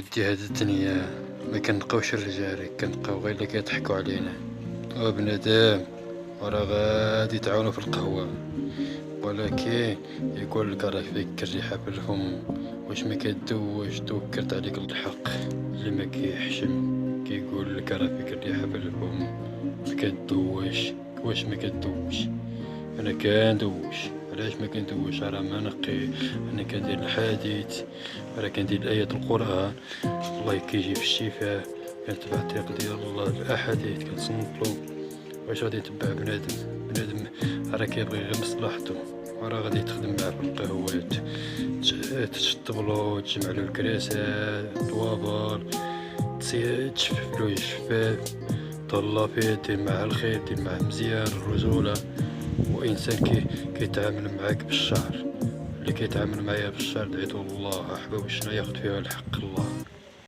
ودي هاد الدنيا ما كنلقاوش الرجال، كنلقاو غير اللي كيضحكوا علينا. وبنادم وراه غادي تعاونوا في القهوة، ولكن يقول لك راه فيك الريحة في الفم. واش ما كدوش توكلت عليك الحق اللي ما كيحشم، كيقول لك راه فيك الريحة في الفم ما كدوش. واش ما كدوش؟ انا كندوش. علاش ما كندوش؟ راه ما نقي. انا كندير الحديث، راه كندير ايات القران، الله كيجي في الشفاء. كنتبع الطريق ديال الله، الاحاديث كنصنتلو. واش غادي يتبع بنادم راه كيبغي غير مصلحته، وراه غادي تخدم معاه في القهوات، تشطبلو، تجمعلو الكراسات، طوابال، تشففلو الشفاف، طلع فيه، دير معاه الخير، دير معاه مزيان الرجولة. وإنسان كيتعامل معاك بالشعر، اللي كيتعامل معايا بالشعر دعيتو الله أحباب شنو ياخد فيها الحق الله.